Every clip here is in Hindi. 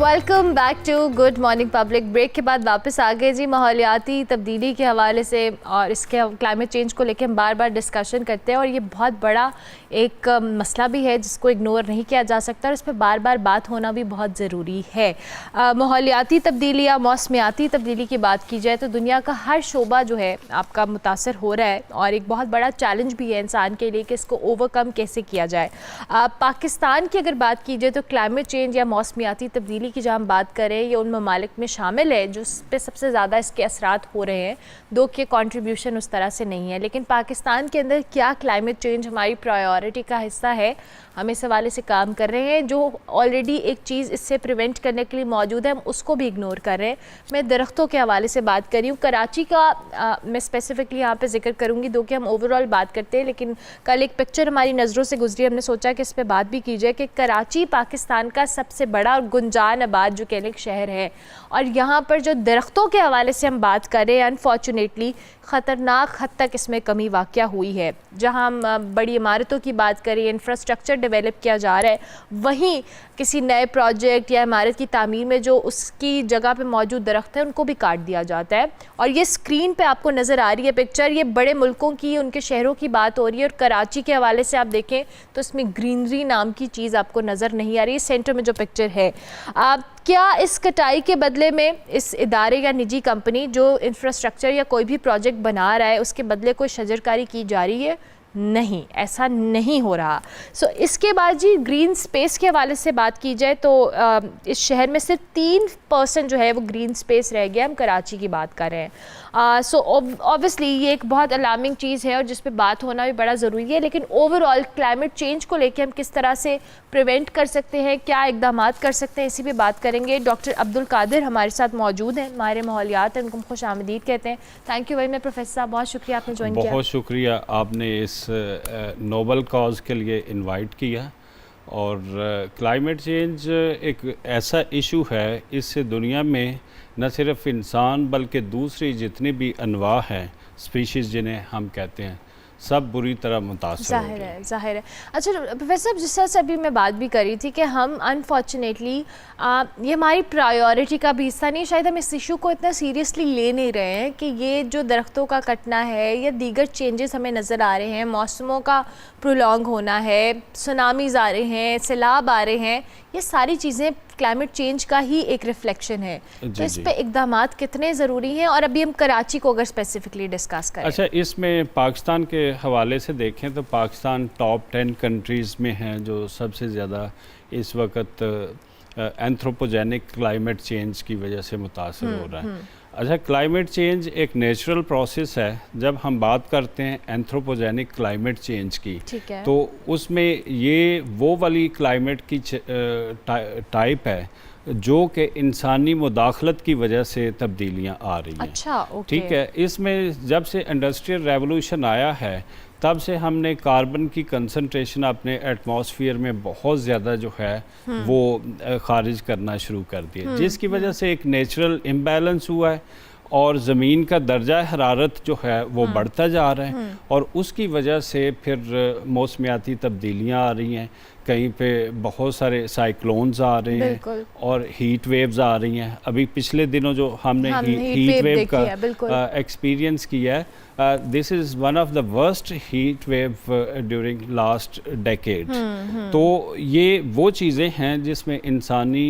Welcome back to good morning public. Break के बाद वापस आ गए जी। माहौलियाती तब्दीली के हवाले से और इसके क्लाइमेट चेंज को लेकर हम बार बार डिस्कशन करते हैं और ये बहुत बड़ा एक मसला भी है जिसको इग्नोर नहीं किया जा सकता और इस पर बार बार बात होना भी बहुत ज़रूरी है। माहौलियाती तब्दीली या मौसमियाती तब्दीली की बात की जाए तो दुनिया का हर शोबा जो है आपका मुतासर हो रहा है और एक बहुत बड़ा चैलेंज भी है इंसान के लिए कि इसको ओवरकम कैसे किया जाए। पाकिस्तान की अगर बात की जाए तो क्लाइमेट चेंज या मौसमियाती तब्दीली की जब हम बात करें ये उन ममालिक में शामिल है जो पे सबसे ज़्यादा इसके असरात हो रहे हैं, दो के कंट्रीब्यूशन उस तरह से नहीं है। लेकिन पाकिस्तान के अंदर क्या क्लाइमेट चेंज हमारी प्रायोरिटी का हिस्सा है, हम इस हवाले से काम कर रहे हैं। जो ऑलरेडी एक चीज़ इससे प्रिवेंट करने के लिए मौजूद है हम उसको भी इग्नोर कर रहे हैं। मैं दरख्तों के हवाले से बात कर रही हूँ। कराची का मैं स्पेसिफिकली यहाँ पे जिक्र करूँगी, दो कि हम ओवरऑल बात करते हैं, लेकिन कल एक पिक्चर हमारी नज़रों से गुजरी, हमने सोचा कि इस पर बात भी की जाए कि कराची पाकिस्तान का सबसे बड़ा और गुंजान आबाद जो कहने शहर है और यहाँ पर जो दरख्तों के हवाले से हम बात करें अनफॉर्चुनेटली ख़तरनाक हद तक इसमें कमी वाक़या हुई है। जहाँ हम बड़ी इमारतों की बात करें, इंफ्रास्ट्रक्चर डेवलप किया जा रहा है, वहीं किसी नए प्रोजेक्ट या इमारत की तामीर में जो उसकी जगह पे मौजूद दरख्त है उनको भी काट दिया जाता है। और ये स्क्रीन पे आपको नज़र आ रही है पिक्चर, ये बड़े मुल्कों की उनके शहरों की बात हो रही है और कराची के हवाले से आप देखें तो इसमें ग्रीनरी नाम की चीज़ आपको नज़र नहीं आ रही है। सेंटर में जो पिक्चर है, क्या इस कटाई के बदले में इस इदारे या निजी कंपनी जो इंफ्रास्ट्रक्चर या कोई भी प्रोजेक्ट बना रहा है उसके बदले कोई शजरकारी की जा रही है? नहीं, ऐसा नहीं हो रहा। इसके बाद जी ग्रीन स्पेस के हवाले से बात की जाए तो इस शहर में सिर्फ 3% जो है वो ग्रीन स्पेस रह गया। हम कराची की बात कर रहे हैं। ऑब्वियसली ये एक बहुत अलार्मिंग चीज़ है और जिस पे बात होना भी बड़ा ज़रूरी है। लेकिन ओवरऑल क्लाइमेट चेंज को लेकर हम किस तरह से प्रिवेंट कर सकते हैं, क्या इकदाम कर सकते हैं, इसी पे बात करेंगे। डॉक्टर अब्दुल कादिर हमारे साथ मौजूद हैं, माहिर माहौलियात हैं, उनको खुश आमदीद कहते हैं। Thank you very much professor साहब, बहुत शुक्रिया आपने ज्वाइन किया। बहुत शुक्रिया आपने इस नोबल कॉज़ के लिए इनवाइट किया। और क्लाइमेट चेंज एक ऐसा इशू है, इससे दुनिया में न सिर्फ इंसान बल्कि दूसरी जितनी भी अनवा हैं, स्पीशीज़ जिन्हें हम कहते हैं, सब बुरी तरह मुतासर हो गए। ज़ाहिर है। अच्छा प्रोफेसर, जिस तरह से अभी मैं बात भी कर रही थी कि हम अनफॉर्चुनेटली ये हमारी प्रायोरिटी का भी हिस्सा नहीं, शायद हम इस इशू को इतना सीरियसली ले नहीं रहे हैं कि ये जो दरख्तों का कटना है या दीगर चेंजेस हमें नज़र आ रहे हैं, मौसमों का प्रोलॉन्ग होना है, सुनामीज़ आ रहे हैं, सैलाब आ रहे हैं, ये सारी चीज़ें क्लाइमेट चेंज का ही एक रिफ्लेक्शन है। तो इस पे इक़दामात कितने ज़रूरी हैं? और अभी हम कराची को अगर स्पेसिफिकली डिस्कस करें। अच्छा, इसमें पाकिस्तान के हवाले से देखें तो पाकिस्तान टॉप 10 कंट्रीज़ में हैं जो सबसे ज़्यादा इस वक्त एंथ्रोपोजेनिक क्लाइमेट चेंज की वजह से मुतासर हो रहा है। अच्छा, क्लाइमेट चेंज एक नेचुरल प्रोसेस है। जब हम बात करते हैं एंथ्रोपोजेनिक क्लाइमेट चेंज की, तो उसमें ये वो वाली क्लाइमेट की टाइप है जो कि इंसानी मुदाखलत की वजह से तब्दीलियां आ रही हैं। अच्छा, ठीक है। इसमें जब से इंडस्ट्रियल रेवोल्यूशन आया है तब से हमने कार्बन की कंसंट्रेशन अपने एटमॉस्फेयर में बहुत ज़्यादा जो है वो खारिज करना शुरू कर दिया, जिसकी वजह से एक नेचुरल इम्बैलेंस हुआ है और ज़मीन का दर्जा हरारत जो है वो बढ़ता जा रहा है और उसकी वजह से फिर मौसमियाती तब्दीलियाँ आ रही हैं। कहीं पे बहुत सारे साइक्लोन्स आ रहे हैं और हीट वेव्स आ रही हैं। अभी पिछले दिनों जो हमने हीट वेव का एक्सपीरियंस किया है, this is one of the worst heat wave during last decade. तो ये वो चीज़ें हैं जिसमें इंसानी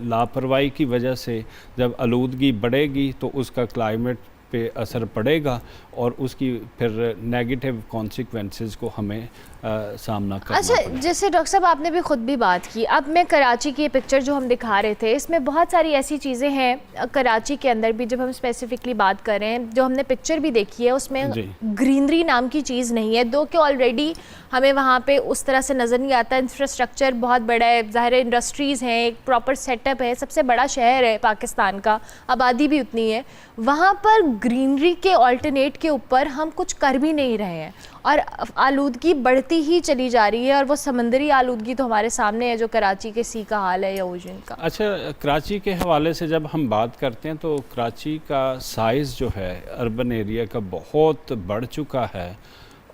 लापरवाही की वजह से जब आलूदगी बढ़ेगी तो उसका क्लाइमेट पे असर पड़ेगा और उसकी फिर नेगेटिव कॉन्सिक्वेंसेस को हमें सामना करना अच्छा पड़ेगा। जैसे डॉक्टर साहब आपने भी खुद भी बात की, अब मैं कराची की पिक्चर जो हम दिखा रहे थे इसमें बहुत सारी ऐसी चीज़ें हैं कराची के अंदर भी, जब हम स्पेसिफिकली बात कर रहे हैं, जो हमने पिक्चर भी देखी है उसमें ग्रीनरी नाम की चीज़ नहीं है। दो कि ऑलरेडी हमें वहाँ पे उस तरह से नज़र नहीं आता, इंफ्रास्ट्रक्चर बहुत बड़ा है, ज़ाहिर इंडस्ट्रीज़ हैं, एक प्रॉपर सेटअप है, सबसे बड़ा शहर है पाकिस्तान का, आबादी भी उतनी है, वहाँ पर ग्रीनरी के ऑल्टरनेट के ऊपर हम कुछ कर भी नहीं रहे हैं और आलूदगी बढ़ती ही चली जा रही है। और वो समंदरी आलूदगी तो हमारे सामने है जो कराची के सी का हाल है या ओशन का। अच्छा, कराची के हवाले से जब हम बात करते हैं तो कराची का साइज़ जो है अर्बन एरिया का बहुत बढ़ चुका है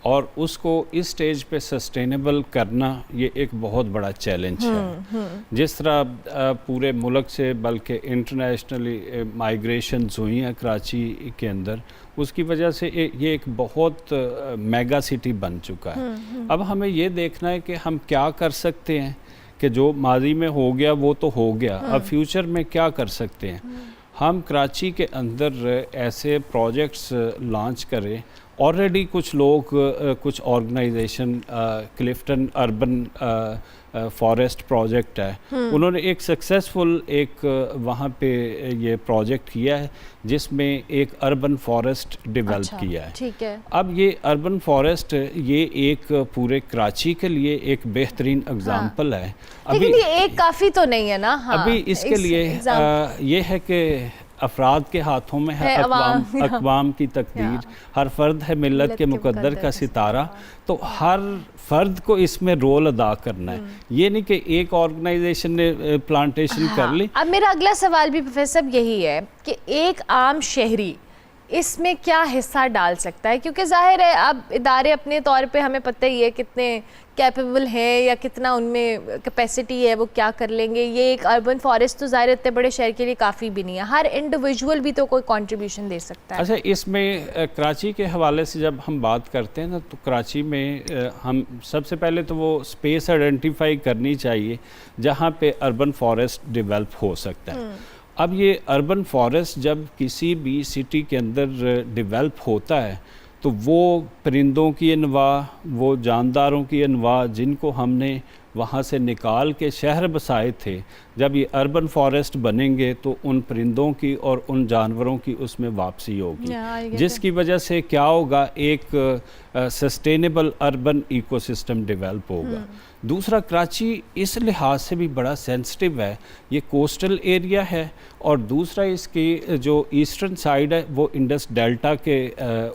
और उसको इस स्टेज पे सस्टेनेबल करना ये एक बहुत बड़ा चैलेंज है। जिस तरह पूरे मुल्क से बल्कि इंटरनेशनली माइग्रेशन हुई हैं कराची के अंदर, उसकी वजह से ये एक बहुत मेगा सिटी बन चुका है। अब हमें ये देखना है कि हम क्या कर सकते हैं, कि जो माजी में हो गया वो तो हो गया, अब फ्यूचर में क्या कर सकते हैं। हम कराची के अंदर ऐसे प्रोजेक्ट्स लॉन्च करें। ऑलरेडी कुछ लोग, कुछ organization, Clifton urban forest project है, उन्होंने एक सक्सेसफुल एक वहाँ पे ये प्रोजेक्ट किया है जिसमें एक अर्बन फॉरेस्ट डेवलप किया है। ठीक है। अब ये अर्बन फॉरेस्ट ये एक पूरे कराची के लिए एक बेहतरीन एग्जाम्पल है। लेकिन ये एक काफ़ी तो नहीं है ना। अभी इसके लिए ये है कि अफराद के हाथों में है अक़वाम की तकदीर, हर फर्द है मिल्लत के मुकद्दर का सितारा, तो हर फर्द को इसमें रोल अदा करना है। ये नहीं कि एक ऑर्गेनाइजेशन ने प्लांटेशन कर ली। अब मेरा अगला सवाल भी प्रोफेसर साहब यही है कि एक आम शहरी इसमें क्या हिस्सा डाल सकता है, क्योंकि जाहिर है अब इदारे अपने तौर पे हमें पता ही है कितने कैपेबल हैं या कितना उनमें कैपेसिटी है, वो क्या कर लेंगे। ये एक अर्बन फॉरेस्ट तो ज़ाहिर इतने बड़े शहर के लिए काफ़ी भी नहीं है, हर इंडिविजुअल भी तो कोई कंट्रीब्यूशन दे सकता है। अच्छा, इसमें कराची के हवाले से जब हम बात करते हैं ना, तो कराची में हम सबसे पहले तो वो स्पेस आइडेंटिफाई करनी चाहिए जहाँ पे अर्बन फॉरेस्ट डेवलप हो सकता है। अब ये अर्बन फॉरेस्ट जब किसी भी सिटी के अंदर डेवलप होता है तो वो परिंदों की अनवा, वो जानदारों की अनवा जिनको हमने वहाँ से निकाल के शहर बसाए थे, जब ये अर्बन फॉरेस्ट बनेंगे तो उन परिंदों की और उन जानवरों की उसमें वापसी होगी, जिसकी वजह से क्या होगा, एक सस्टेनेबल अर्बन इकोसिस्टम डेवलप होगा। दूसरा, कराची इस लिहाज से भी बड़ा सेंसिटिव है, ये कोस्टल एरिया है, और दूसरा इसकी जो ईस्टर्न साइड है वो इंडस डेल्टा के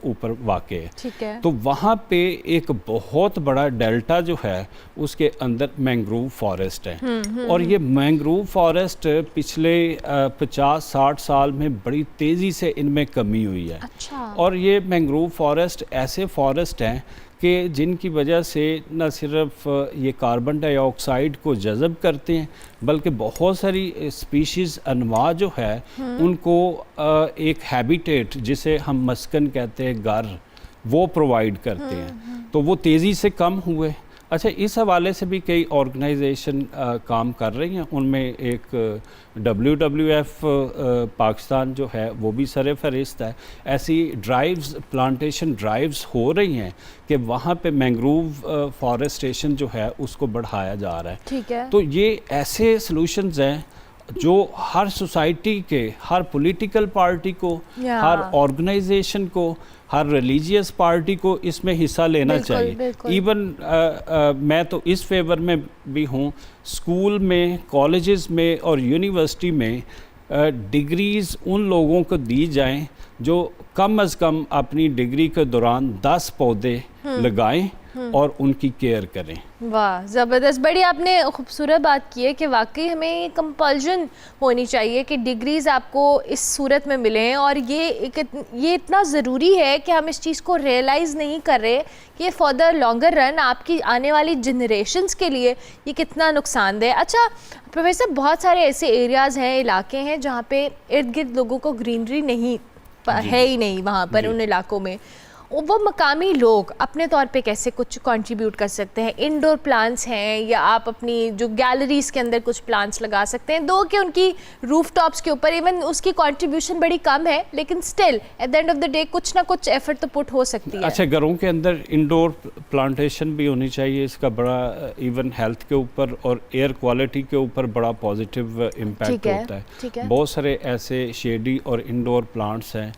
ऊपर वाक़ है। ठीक है। तो वहाँ पे एक बहुत बड़ा डेल्टा जो है उसके अंदर मैंग्रोव फॉरेस्ट है, और ये मैंग्रोव फॉरेस्ट पिछले 50-60 साल में बड़ी तेज़ी से इनमें कमी हुई है। अच्छा। और ये मैंग्रोव फॉरेस्ट ऐसे फॉरेस्ट हैं कि जिनकी वजह से न सिर्फ ये कार्बन डाइऑक्साइड को जज़ब करते हैं, बल्कि बहुत सारी स्पीशीज़ अनवा जो है उनको एक हैबिटेट, जिसे हम मस्कन कहते हैं, घर, वो प्रोवाइड करते हैं। तो वो तेज़ी से कम हुए। अच्छा, इस हवाले से भी कई ऑर्गेनाइजेशन काम कर रही हैं, उनमें एक WWF पाकिस्तान जो है वो भी सरे फहरिस्त है। ऐसी ड्राइव्स, प्लांटेशन ड्राइव्स हो रही हैं कि वहाँ पे मैंग्रोव फॉरेस्टेशन जो है उसको बढ़ाया जा रहा है। ठीक है। तो ये ऐसे सॉल्यूशंस हैं जो हर सोसाइटी के, हर पॉलिटिकल पार्टी को, हर ऑर्गेनाइजेशन को, हर रिलीजियस पार्टी को इसमें हिस्सा लेना चाहिए। इवन मैं तो इस फेवर में भी हूँ, स्कूल में, कॉलेजेस में और यूनिवर्सिटी में डिग्रीज़ उन लोगों को दी जाएं जो कम से कम अपनी डिग्री के दौरान 10 पौधे लगाएं और उनकी केयर करें। वाह, ज़बरदस्त, बड़ी आपने खूबसूरत बात की है कि वाकई हमें कंपल्जन होनी चाहिए कि डिग्रीज़ आपको इस सूरत में मिलें, और ये इतना ज़रूरी है कि हम इस चीज़ को रियलाइज़ नहीं कर रहे कि फॉर द लॉन्गर रन आपकी आने वाली जनरेशन्स के लिए ये कितना नुकसानदेह। अच्छा प्रोफेसर, बहुत सारे ऐसे एरियाज़ हैं, इलाके हैं जहाँ पे इर्द गिर्द लोगों को ग्रीनरी नहीं है ही नहीं वहाँ पर, उन इलाकों में वो मकामी लोग अपने तौर पे कैसे कुछ कंट्रीब्यूट कर सकते हैं? इंडोर प्लांट्स हैं, या आप अपनी जो गैलरीज के अंदर कुछ प्लांट्स लगा सकते हैं, दो कि उनकी रूफटॉप्स के ऊपर इवन उसकी कंट्रीब्यूशन बड़ी कम है, लेकिन still at the end of the day कुछ ना कुछ एफर्ट तो पुट हो सकती है। अच्छा, घरों के अंदर इंडोर प्लांटेशन भी होनी चाहिए, इसका बड़ा इवन हेल्थ के ऊपर और एयर क्वालिटी के ऊपर बड़ा पॉजिटिव इम्पैक्ट होता है। बहुत सारे ऐसे शेडी और इंडोर प्लांट्स हैं,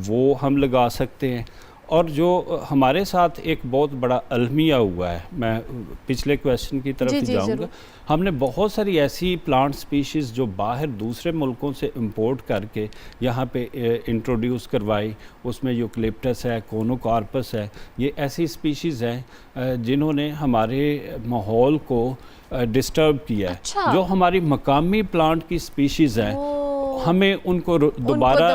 वो हम लगा सकते हैं। और जो हमारे साथ एक बहुत बड़ा अलमिया हुआ है, मैं पिछले क्वेश्चन की तरफ ही जाऊँगा, हमने बहुत सारी ऐसी प्लांट स्पीशीज़ जो बाहर दूसरे मुल्कों से इंपोर्ट करके यहाँ पे इंट्रोड्यूस करवाई, उसमें यूकलिप्टस है, कोनोकार्पस है, ये ऐसी स्पीशीज़ हैं जिन्होंने हमारे माहौल को डिस्टर्ब किया है। अच्छा। जो हमारी मकामी प्लांट की स्पीशीज़ हैं हमें उनको दोबारा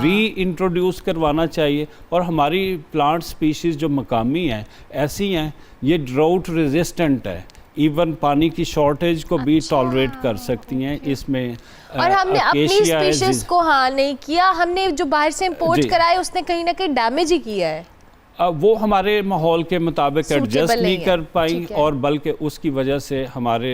री इंट्रोड्यूस करवाना चाहिए। और हमारी प्लांट स्पीशीज़ जो मकामी हैं ऐसी हैं, ये ड्राउट रेजिस्टेंट है, इवन पानी की शॉर्टेज को भी टॉलरेट कर सकती हैं। इसमें और हमने अपनी स्पीशीज को नहीं किया, हमने जो बाहर से इंपोर्ट कराए उसने कहीं ना कहीं डैमेज ही किया है। वो हमारे माहौल के मुताबिक एडजस्ट नहीं कर पाई, और बल्कि उसकी वजह से हमारे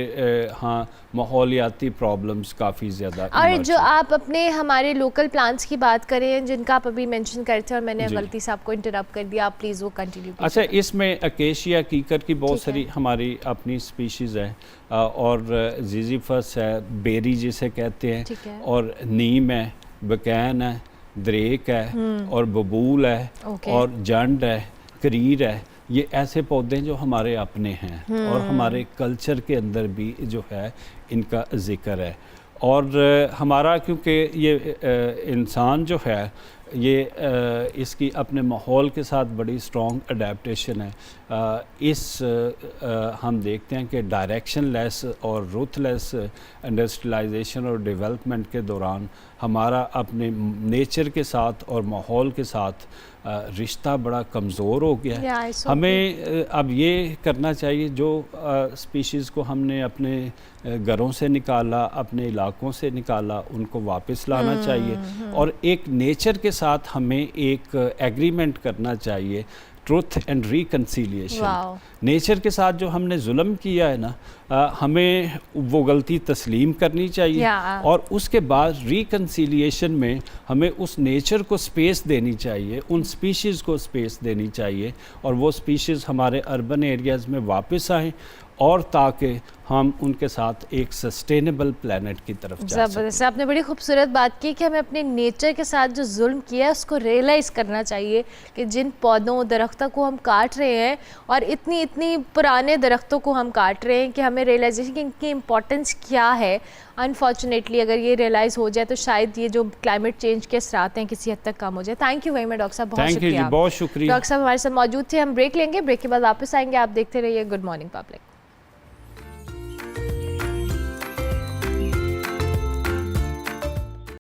माहौलियाती प्रॉब्लम्स काफ़ी ज़्यादा। और जो आप अपने हमारे लोकल प्लांट्स की बात करें जिनका आप अभी मेंशन करते हैं और मैंने गलती से आपको इंटरप्ट कर दिया, आप प्लीज़ वो कंटिन्यू। अच्छा, इसमें अकेशिया कीकर की बहुत सारी हमारी अपनी स्पीशीज़ हैं, और जीजीफस है, बेरी जिसे कहते हैं, और नीम है, बकैन है, दरेक है, और बबूल है, और जंड है, करीर है। ये ऐसे पौधे जो हमारे अपने हैं और हमारे कल्चर के अंदर भी जो है इनका ज़िक्र है। और हमारा क्योंकि ये इंसान जो है ये इसकी अपने माहौल के साथ बड़ी स्ट्रॉन्ग अडेप्टेशन है। हम देखते हैं कि डायरेक्शन लेस और रूथलेस इंडस्ट्रियलाइजेशन और डेवलपमेंट के दौरान हमारा अपने नेचर के साथ और माहौल के साथ रिश्ता बड़ा कमज़ोर हो गया है। हमें अब ये करना चाहिए, जो स्पीशीज़ को हमने अपने घरों से निकाला, अपने इलाकों से निकाला, उनको वापस लाना चाहिए। और एक नेचर के साथ हमें एक एग्रीमेंट करना चाहिए, ट्रुथ एंड रिकन्सिलिएशन। नेचर के साथ जो हमने जुल्म किया है ना, हमें वो गलती तस्लीम करनी चाहिए, और उसके बाद रिकन्सिलिएशन में हमें उस नेचर को स्पेस देनी चाहिए, उन स्पीशीज़ को स्पेस देनी चाहिए, और वो स्पीशीज़ हमारे अर्बन एरियाज़ में वापस आएँ, और ताकि हम उनके साथ एक सस्टेनेबल प्लेनेट की तरफ जा सकें। ज़बरदस्त, आपने बड़ी खूबसूरत बात की कि हमें अपने नेचर के साथ जो जुल्म किया है उसको रियलाइज़ करना चाहिए कि जिन पौधों दरख्तों को हम काट रहे हैं, और इतनी इतनी पुराने दरख्तों को हम काट रहे हैं, कि हमें रियलाइजेशन कि इनकी इम्पोर्टेंस क्या है। अनफॉर्चुनेटली अगर ये रियलाइज़ हो जाए तो शायद ये जो क्लाइमेट चेंज के असरात हैं किसी हद तक कम हो जाए। Thank you very much doctor साहब, बहुत शुक्रिया। बहुत शुक्रिया। डॉक्टर साहब हमारे साथ मौजूद थे। हम ब्रेक लेंगे, ब्रेक के बाद वापस आएंगे। आप देखते रहिए गुड मॉर्निंग पब्लिक।